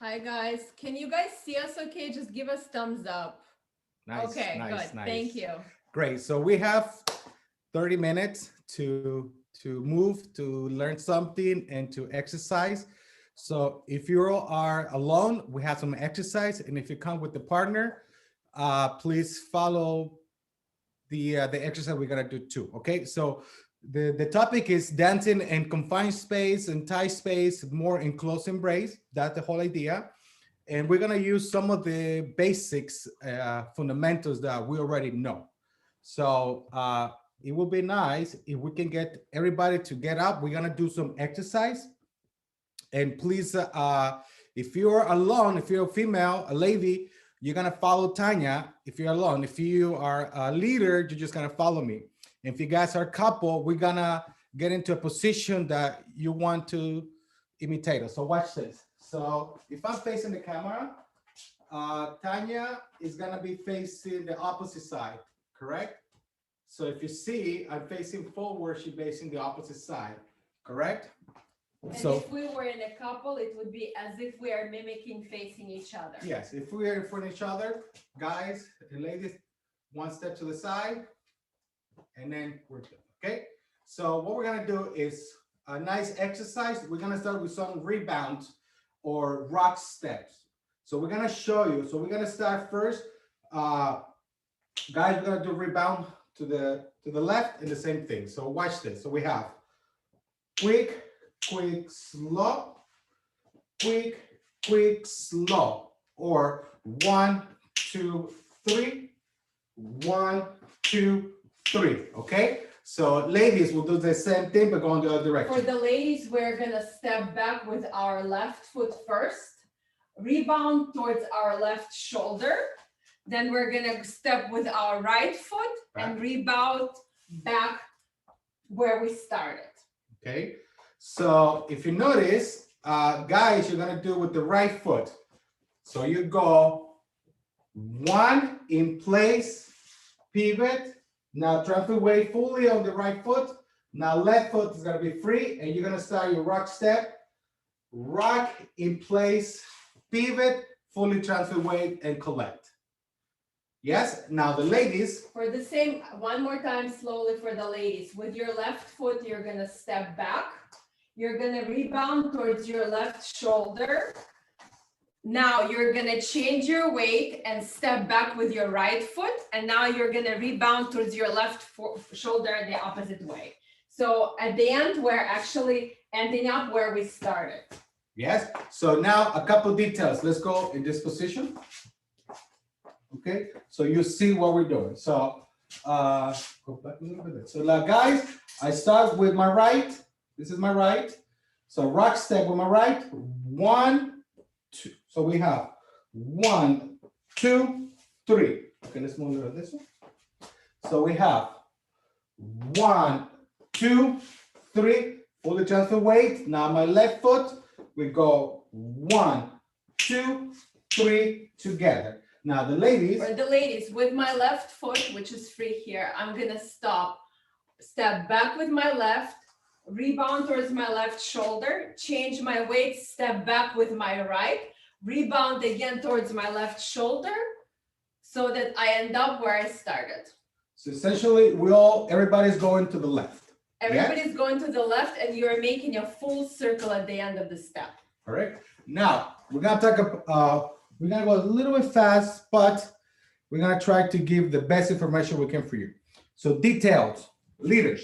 Hi guys, can you guys see us okay? Just give us thumbs up. Nice, Okay, nice, good. nice. Thank you. Great. So we have 30 minutes to move, to learn something, and to exercise. So if you are alone, we have some exercise, and if you come with the partner, please follow the exercise we're gonna do too. Okay. So the topic is dancing in confined space and tight space, more in close embrace. That's the whole idea. And we're gonna use some of the basics, fundamentals that we already know. So it would be nice if we can get everybody to get up. We're gonna do some exercise. And please, if you're alone, if you're a female, a lady, you're gonna follow Tanya. If you're alone, if you are a leader, you're just gonna follow me. If you guys are a couple, we're gonna get into a position that you want to imitate us. So watch this. So if I'm facing the camera, Tanya is gonna be facing the opposite side, correct? So if you see, I'm facing forward, she's facing the opposite side, correct? And So if we were in a couple, it would be as if we are mimicking facing each other. yes, if we are in front of each other, guys and ladies, one step to the side, and then we're done, okay? So what we're gonna do is a nice exercise. We're gonna start with some rebounds or rock steps. So we're gonna show you. So we're gonna start first. Guys, we're gonna do rebound to the left and the same thing. So watch this. So we have quick, quick, slow, quick, quick, slow, or 1, 2, 3, 1, 2, 3. Okay. So ladies will do the same thing, but go in the other direction. For the ladies, we're gonna step back with our left foot first, rebound towards our left shoulder. Then we're gonna step with our right foot and rebound back where we started. Okay. So if you notice, guys, you're gonna do with the right foot. So you go 1 in place, pivot. Now transfer weight fully on the right foot. Now left foot is gonna be free, and you're gonna start your rock step. Rock in place, pivot, fully transfer weight, and collect. Yes. Now the ladies. For the same, one more time slowly for the ladies. With your left foot, you're gonna step back. You're gonna rebound towards your left shoulder. Now you're gonna change your weight and step back with your right foot. And now you're gonna rebound towards your left shoulder the opposite way. So at the end, we're actually ending up where we started. Yes. So now a couple details. Let's go in this position. Okay. So you see what we're doing. So go back a little bit. So now, guys, I start with my right. This is my right. So rock step with my right. 1, 2. So we have 1, 2, 3. Okay, let's move a little this one. So we have 1, 2, 3. Fully transfer weight. Now my left foot, we go 1, 2, 3 together. Now the ladies. For the ladies, with my left foot, which is free here, I'm gonna step back with my left, rebound towards my left shoulder, change my weight, step back with my right, rebound again towards my left shoulder, so that I end up where I started. So essentially, everybody's going to the left. Everybody's going to the left, and you're making a full circle at the end of the step. Correct. Now we're gonna talk. We're gonna go a little bit fast, but we're gonna try to give the best information we can for you. So details, leaders.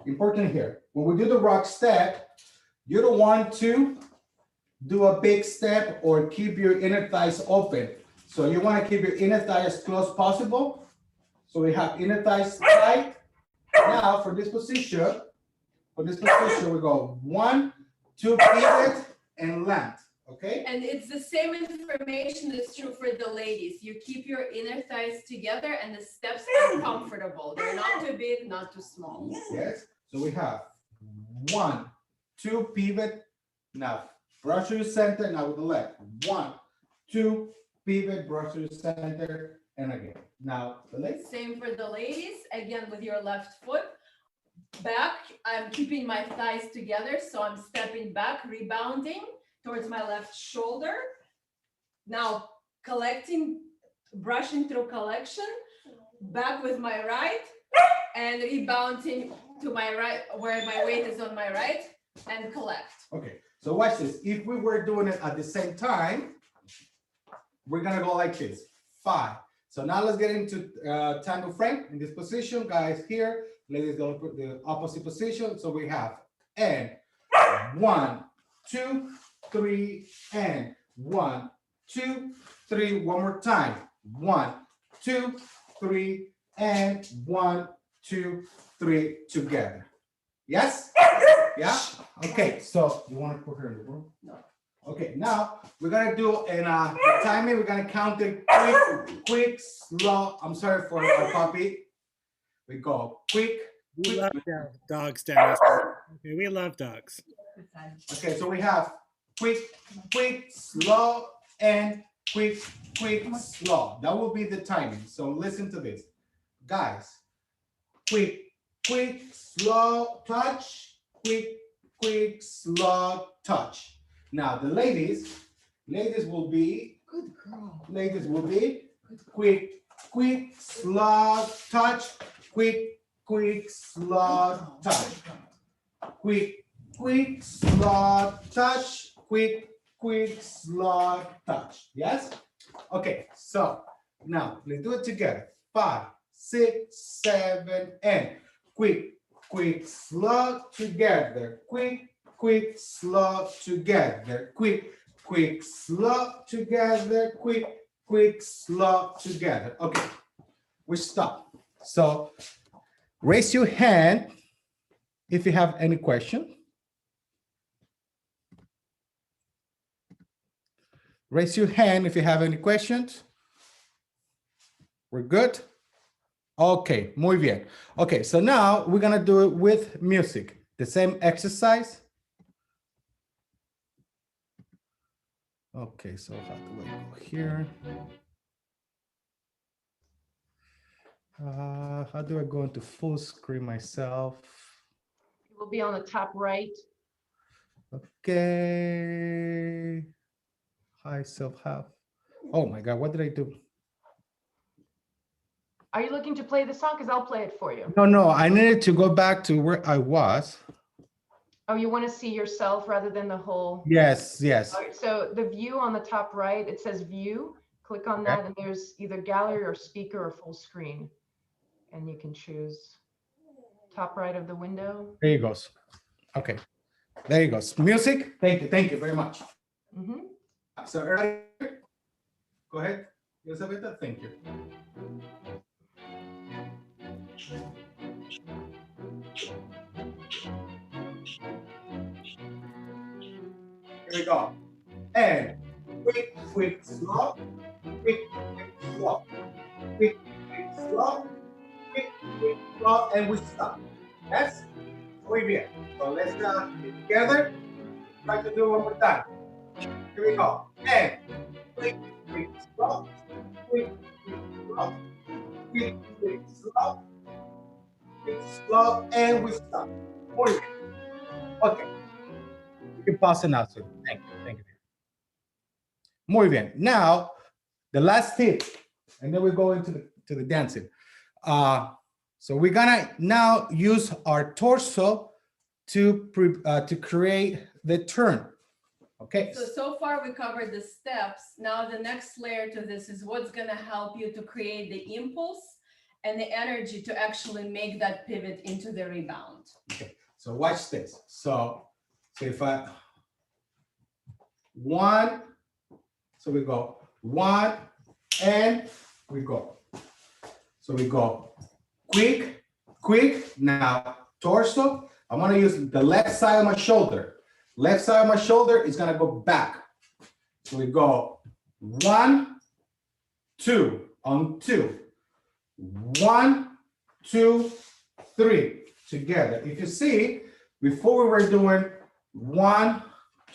Important here. When we do the rock step, you don't want to do a big step or keep your inner thighs open. So you want to keep your inner thighs as close as possible. So we have inner thighs tight. Now for this position, we go 1, 2, pivot and land. Okay. And it's the same information that's true for the ladies. You keep your inner thighs together and the steps are comfortable. They're not too big, not too small. Yes. So we have 1, 2, pivot. Now brush to the center. Now with the left. 1, 2, pivot, brush to the center, and again. Now the ladies. Same for the ladies. Again, with your left foot. Back, I'm keeping my thighs together. So I'm stepping back, rebounding. towards my left shoulder. Now collecting, brushing through collection, back with my right, and rebounding to my right, where my weight is on my right, and collect. Okay, so watch this. If we were doing it at the same time, we're gonna go like this, 5. So now let's get into tango frame in this position, guys. Here, ladies go to the opposite position. So we have and 1, 2, 3, and 1, 2, 3. One more time. 1, 2, 3, and 1, 2, 3 together. Yes? Yeah? Okay, so you want to put her in the room? No. Okay, now we're gonna do in timing, we're gonna count it quick, slow. I'm sorry for our puppy. We go quick. We love dogs, Dennis. Okay, we love dogs. Okay, so we have quick, slow, and quick, slow. That will be the timing. So listen to this. Guys, quick, slow, touch, quick, slow, touch. Now the ladies will be, Good girl. ladies will be quick, slow, touch, quick, slow, touch. Quick, slow, touch, quick, slow, touch. Yes? Okay, so now let's do it together. 5, 6, 7, and quick, slow together. Quick, slow together. Quick, slow together. Quick, slow together. Okay, we stop. So raise your hand if you have any question. Raise your hand if you have any questions. We're good? Okay, muy bien. Okay, so now we're gonna do it with music. The same exercise. Okay, so how do I go here? How do I go into full screen myself? It will be on the top right. Okay. Hi, self-help. Oh my God, what did I do? Are you looking to play the song? Because I'll play it for you. No, I needed to go back to where I was. Oh, you want to see yourself rather than the whole? Yes. All right, so the view on the top right, it says view. Click on that and there's either gallery or speaker or full screen. And you can choose top right of the window. There you goes. Okay, there you goes. Music. Thank you very much. Mhm. So earlier, go ahead, Elisabetta. Thank you. Here we go. And quick, slow, quick, slow, quick, slow, quick, slow, and we stop. Yes? Muy bien. So let's get together. Try to do it one more time. Here we go. And quick, slow, quick, slow, quick, slow, quick, slow, and we stop. Muy bien. Okay. You can pause it now, sir. Thank you. Muy bien. Now, the last tip, and then we go into the dancing. So we're gonna now use our torso to create the turn. Okay. So far we covered the steps. Now the next layer to this is what's gonna help you to create the impulse and the energy to actually make that pivot into the rebound. Okay. So watch this. So if I 1, so we go 1 and we go. So we go quick. Now torso. I want to use the left side of my shoulder. Left side of my shoulder is gonna go back. So we go 1, 2 on 2. 1, 2, 3 together. If you see, before we were doing 1,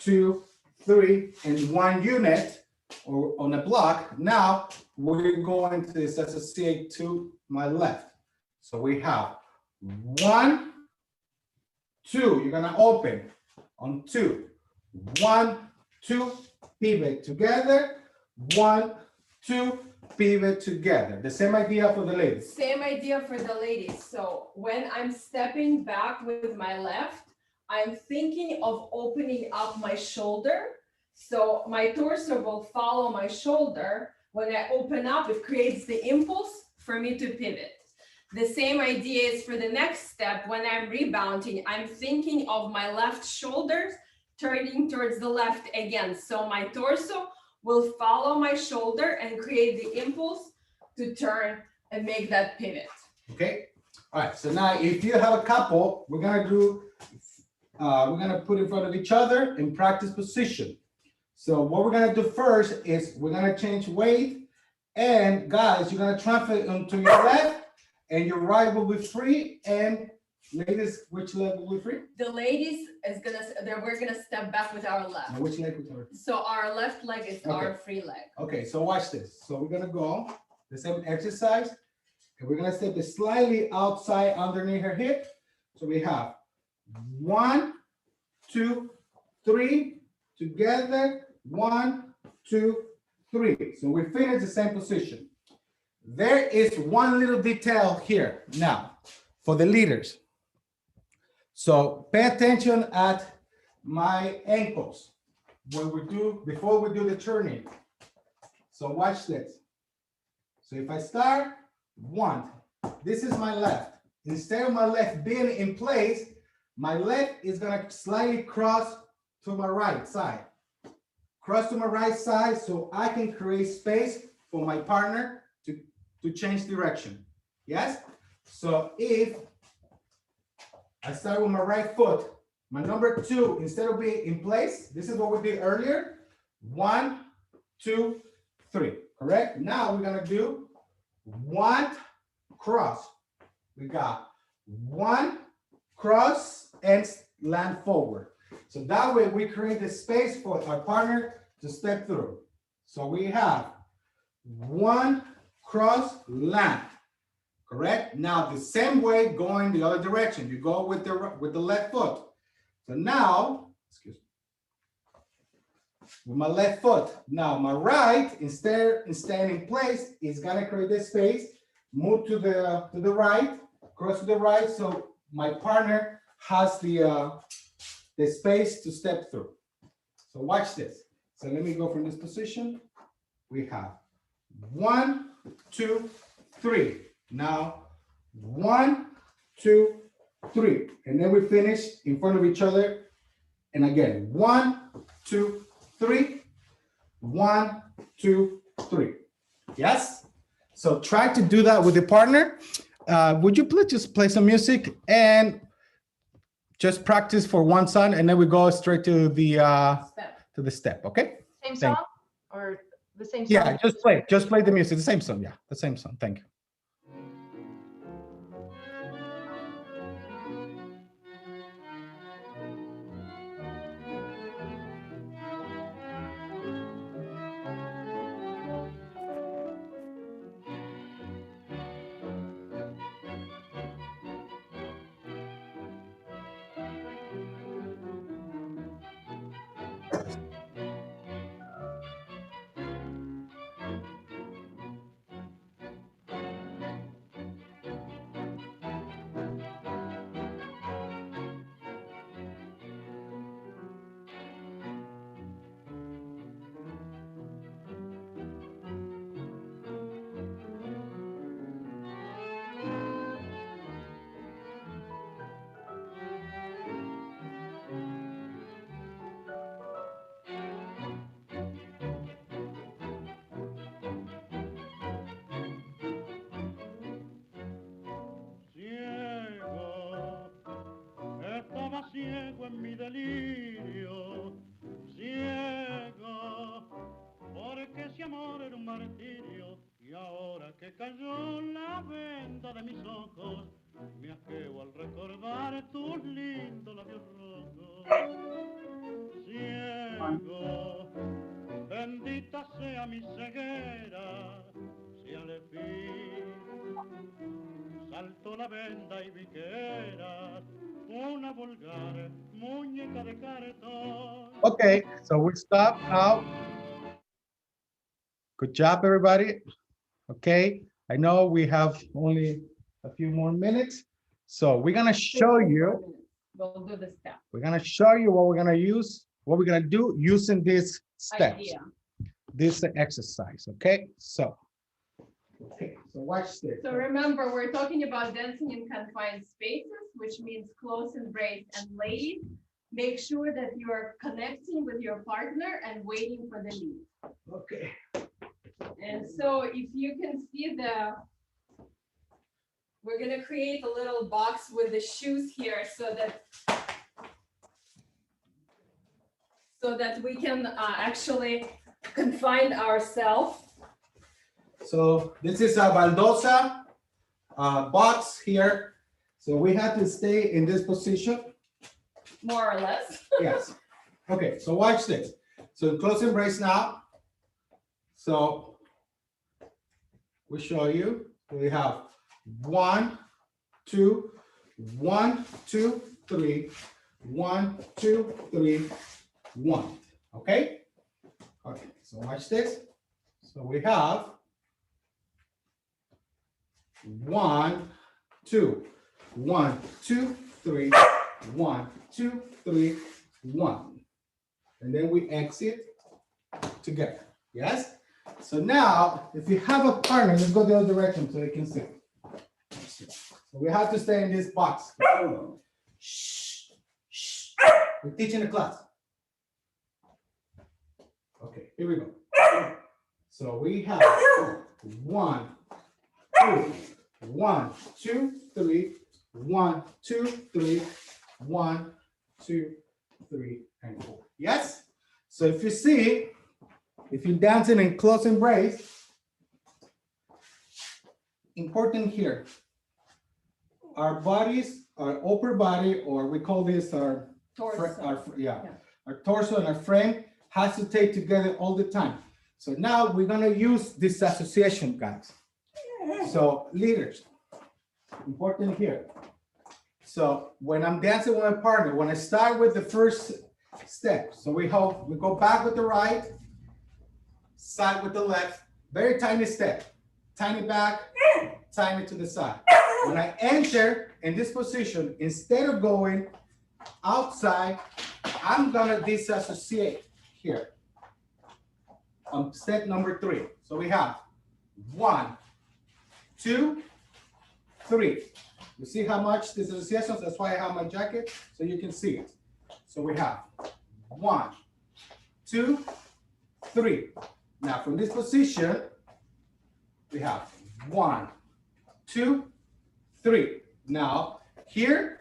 2, 3 in one unit or on a block. Now we're going to disassociate to my left. So we have 1, 2. You're gonna open on 2. 1, 2, pivot together, 1, 2, pivot together. The same idea for the ladies. Same idea for the ladies. So when I'm stepping back with my left, I'm thinking of opening up my shoulder. So my torso will follow my shoulder. When I open up, it creates the impulse for me to pivot. The same idea is for the next step. When I'm rebounding, I'm thinking of my left shoulder turning towards the left again. So my torso will follow my shoulder and create the impulse to turn and make that pivot. Okay. All right. So now if you have a couple, we're going to do, we're going to put in front of each other in practice position. So what we're going to do first is we're going to change weight. And guys, you're going to transfer onto your left and your right will be free. And ladies, which leg will be free? The ladies is we're gonna step back with our left. Now, which leg will be free? So our left leg is our free leg. Okay, so watch this. So we're going to go the same exercise. And we're going to step it slightly outside underneath her hip. So we have 1, 2, 3 together. 1, 2, 3. So we finish the same position. There is one little detail here now for the leaders. So pay attention at my ankles before we do the turning. So watch this. So if I start 1, this is my left. Instead of my left being in place, my left is gonna slightly cross to my right side. Cross to my right side so I can create space for my partner to change direction. Yes? So if I start with my right foot, my number 2, instead of being in place, this is what we did earlier. 1, 2, 3. Correct? Now we're gonna do 1 cross. We got 1 cross and land forward. So that way we create the space for our partner to step through. So we have 1 cross land. Correct? Now the same way going the other direction. You go with the left foot. So now, excuse me, with my left foot. Now my right, instead of staying in place, is gonna create this space, move to the right, cross to the right, so my partner has the space to step through. So watch this. So let me go from this position. We have 1, 2, 3. Now 1, 2, 3. And then we finish in front of each other. And again, 1, 2, 3. 1, 2, 3. Yes? So try to do that with your partner. Would you please just play some music and just practice for one song, and then we go straight to the step, okay? Same song or the same song? Yeah, just play the music, the same song, yeah, the same song, thank you. Ciego en mi delirio, ciego, porque ese amor era un martirio, y ahora que cayó la venda de mis ojos, me asqueo al recordar tus lindos labios rojos. Ciego, bendita sea mi ceguera, si al fin saltó la venda y vi que eras una vulgar muñeca de cartón. Okay, so we stop now. Good job, everybody. Okay, I know we have only a few more minutes. So we're gonna show you, We'll do the step. we're gonna show you what we're gonna use, what we're gonna do using these steps, Idea. this exercise, okay? So watch this. So remember, we're talking about dancing in confined spaces, which means close embrace. And ladies, make sure that you are connecting with your partner and waiting for the lead. Okay. And so if you can see we're gonna create a little box with the shoes here so that we can actually confine ourselves. So this is a baldosa box here. So we have to stay in this position. More or less. Yes. Okay, so watch this. So close embrace now. So we show you, we have 1, 2, 1, 2, 3, 1, 2, 3, 1. Okay? Okay, so watch this. So we have 1, 2, 1, 2, 3, 1, 2, 3, 1. And then we exit together. Yes? So now, if you have a partner, let's go the other direction so you can see. So we have to stay in this box. Shh, shh. We're teaching the class. Okay, here we go. So we have 1, 2, 1, 2, 3, 1, 2, 3, 1, 2, 3, and 4. Yes? So if you see, if you're dancing in close embrace, important here, our bodies, our upper body, or we call this our Torso. Our torso and our frame has to stay together all the time. So now we're gonna use this association, guys. So leaders, important here. So when I'm dancing with my partner, when I start with the first step, so we go back with the right, side with the left, very tiny step, tiny back, tiny to the side. When I enter in this position, instead of going outside, I'm gonna disassociate here. Step number 3. So we have 1, 2, 3. You see how much disassociations? That's why I have my jacket, so you can see it. So we have 1, 2, 3. Now from this position, we have 1, 2, 3. Now here,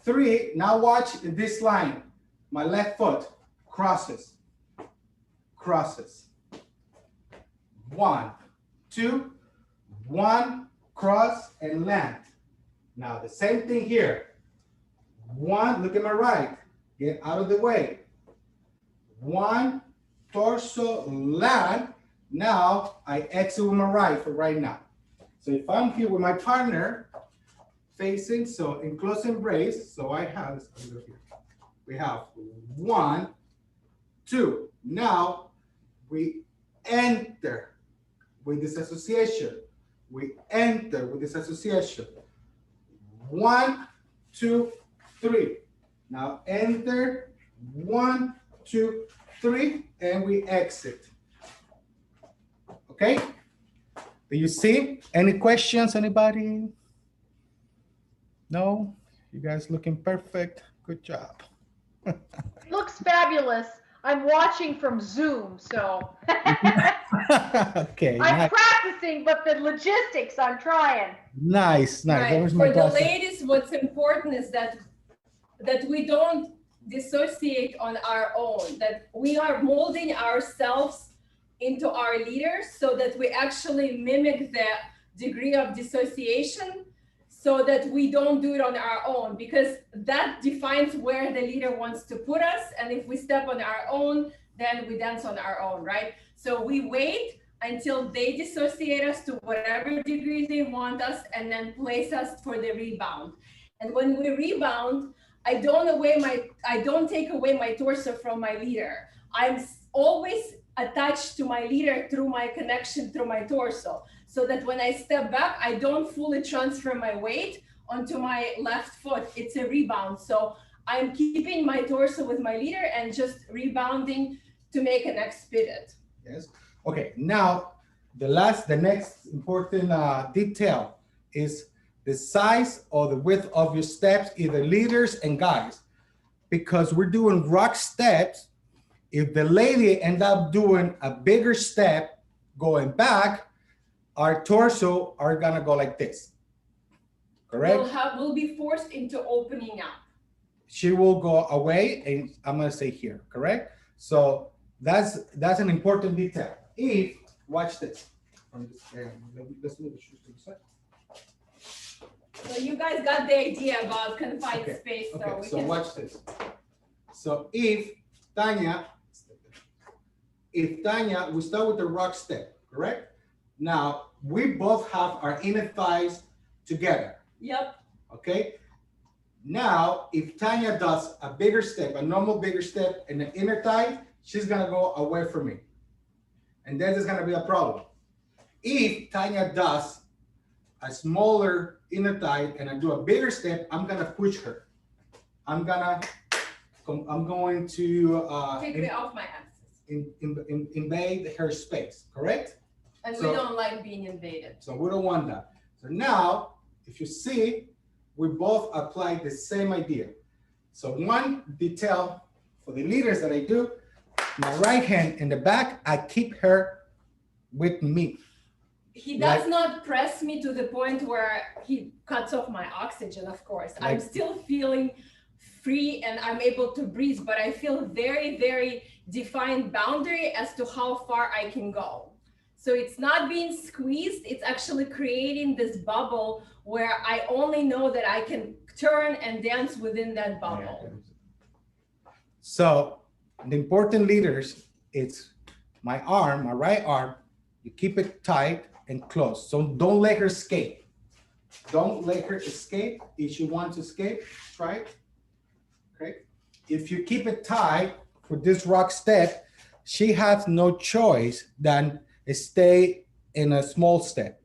3. Now watch this line. My left foot crosses, crosses. 1, 2, 1, cross and land. Now the same thing here. 1, look at my right, get out of the way. 1, torso, land. Now I exit with my right for right now. So if I'm here with my partner facing, so in close embrace, so I have, we have 1, 2. Now we enter with this association. We enter with this association. 1, 2, 3. Now enter, 1, 2, 3, and we exit. Okay? Do you see? Any questions, anybody? No? You guys looking perfect. Good job. It looks fabulous. I'm watching from Zoom, so Okay. I'm Nice. practicing, but the logistics, I'm trying. Nice. Right. That was my For the glasses. ladies, what's important is that we don't dissociate on our own, that we are molding ourselves into our leaders so that we actually mimic the degree of dissociation so that we don't do it on our own, because that defines where the leader wants to put us. And if we step on our own, then we dance on our own, right? So we wait until they dissociate us to whatever degree they want us and then place us for the rebound. And when we rebound, I don't take away my torso from my leader. I'm always attached to my leader through my connection through my torso, so that when I step back, I don't fully transfer my weight onto my left foot. It's a rebound. So I'm keeping my torso with my leader and just rebounding to make a next pivot. Yes. Okay. Now, the next important detail is the size or the width of your steps, either leaders and guys, because we're doing rock steps. If the lady end up doing a bigger step going back, our torso are gonna go like this. Correct? We'll be forced into opening up. She will go away, and I'm gonna say here, correct? So that's an important detail. If, watch this. Let's move the shoes to the side. So you guys got the idea about confined space. So Okay, we so can... watch this. So if Tanya, we start with the rock step, correct? Now, we both have our inner thighs together. Yep. Okay. Now, if Tanya does a bigger step, a normal bigger step in the inner thigh, she's gonna go away from me. And then there's gonna be a problem. If Tanya does a smaller inner thigh and I do a bigger step, I'm gonna push her. I'm going to Take me off my axis. invade her space, correct? And So- we don't like being invaded. So we don't want that. So now, if you see, we both apply the same idea. So one detail for the leaders that I do, my right hand in the back, I keep her with me. He does Like- not press me to the point where he cuts off my oxygen, of course. I'm Like- still feeling free and I'm able to breathe, but I feel very, very defined boundary as to how far I can go. So it's not being squeezed, it's actually creating this bubble where I only know that I can turn and dance within that bubble. So the important leaders, it's my arm, my right arm, you keep it tight and close. So don't let her escape. Don't let her escape. If she wants to escape, try it. Okay. If you keep it tight for this rock step, she has no choice than stay in a small step.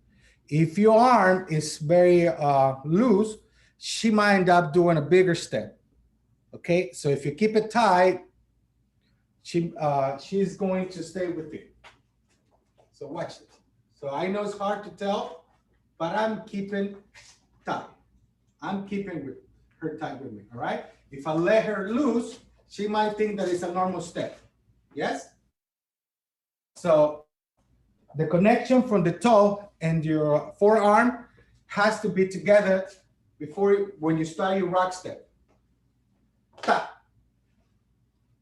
If your arm is very loose, she might end up doing a bigger step. Okay, so if you keep it tight, she's going to stay with you. So watch this. So I know it's hard to tell, but I'm keeping tight. I'm keeping her tight with me, all right? If I let her loose, she might think that it's a normal step. Yes? So the connection from the toe and your forearm has to be together when you start your rock step. Tap.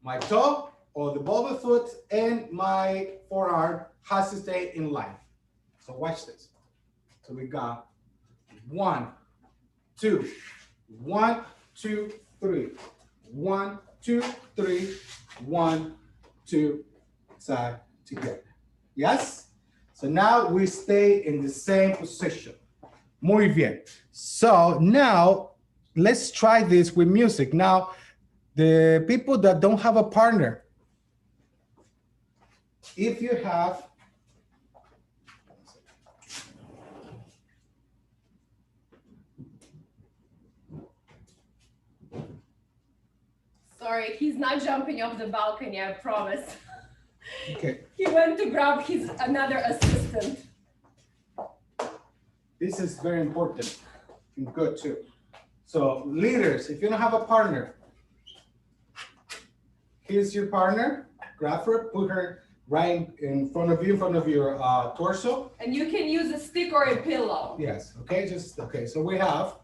My toe or the ball of the foot and my forearm has to stay in line. So watch this. So we got 1, 2, 1, 2, 3, 1, 2, 3, 1, 2, side together. Yes? So now we stay in the same position. Muy bien. So now let's try this with music. Now, the people that don't have a partner, if you have, Sorry, he's not jumping off the balcony, I promise. okay, He went to grab another assistant. this is very important and good too. So leaders, if you don't have a partner, here's your partner, grab her, put her right in front of you, in front of your torso. And you can use a stick or a pillow. Yes, okay, okay, so we have,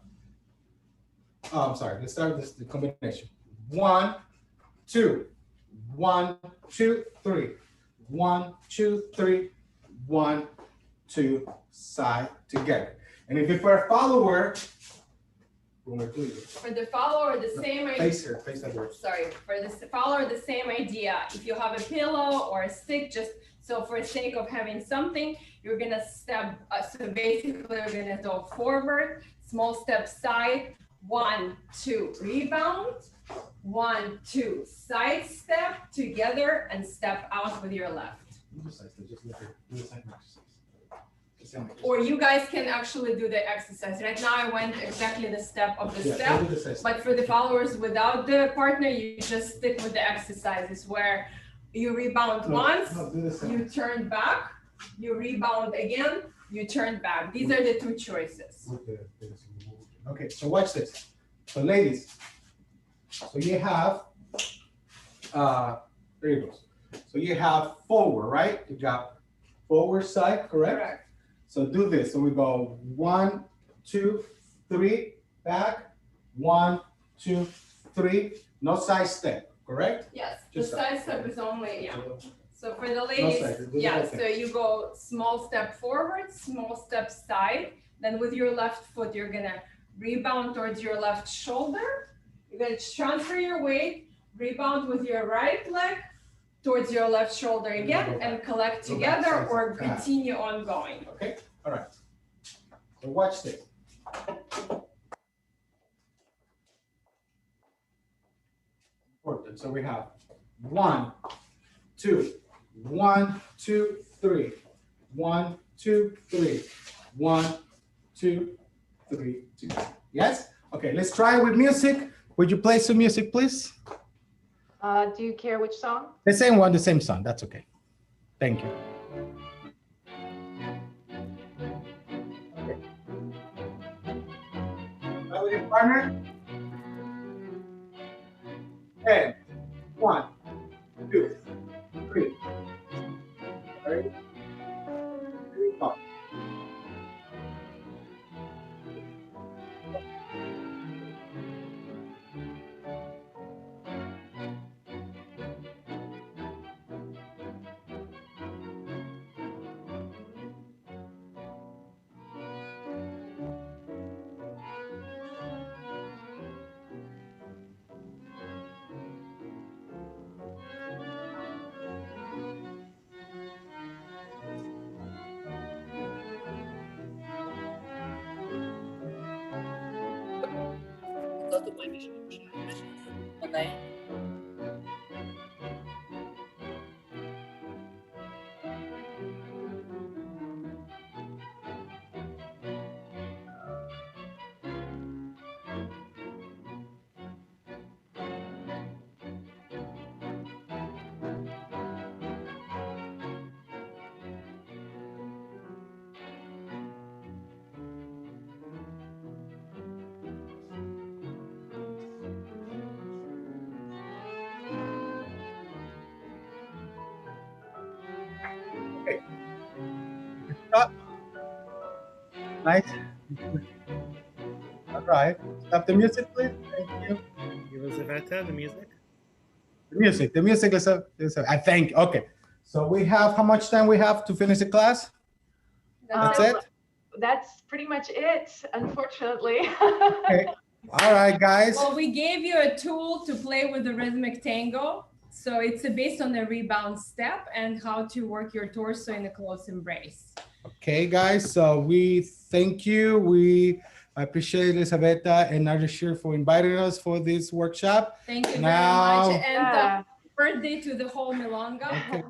I'm sorry, let's start with the combination. 1, 2, 1, 2, 3, 1, 2, 3, 1, 2, side together. And if you're a follower, For the follower, the same idea. face that word. Sorry, for the follower, the same idea. If you have a pillow or a stick, just so for the sake of having something, you're gonna step. So basically, you're gonna go forward, small step side, 1, 2, rebound. 1, 2, side step together and step out with your left. Or you guys can actually do the exercise. Right now I went exactly the step of the step, but for the followers without the partner, you just stick with the exercises where you rebound once, you turn back, you rebound again, you turn back. These are the two choices. Okay, so watch this. So ladies, so you have, there you go. So you have forward, right? You got forward side, correct? Correct. So do this. So we go 1, 2, 3, back. 1, 2, 3. No side step, correct? Yes, Just the side step is only, yeah. So for the No ladies, side, do the yeah, whole so thing. you go small step forward, small step side. Then with your left foot, you're gonna rebound towards your left shoulder. You're gonna transfer your weight, rebound with your right leg towards your left shoulder again, and collect Go back, together side or step. continue on going. Okay, all right. So watch this. Important. So we have 1, 2, 1, 2, 3. 1, 2, 3. 1, 2, 3, 2. Yes? Okay, let's try it with music. Would you play some music, please? Do you care which song? The same one, the same song. That's okay. Thank you. Okay. Now with your partner. And 1, 2, 3. Ready? Here we go. Okay. Stop. Nice. All right. Stop the music, please. Thank you. Elizaveta, the music. The music is I think. Okay. So we have, how much time we have to finish the class? That's it? That's pretty much it, unfortunately. Okay. All right, guys. Well, we gave you a tool to play with the rhythmic tango. So it's based on the rebound step and how to work your torso in a close embrace. Okay, guys. So we thank you. We appreciate Elizaveta and Ardashir for inviting us for this workshop. Thank you Now- very much. And Yeah. birthday to the whole Milonga. Okay.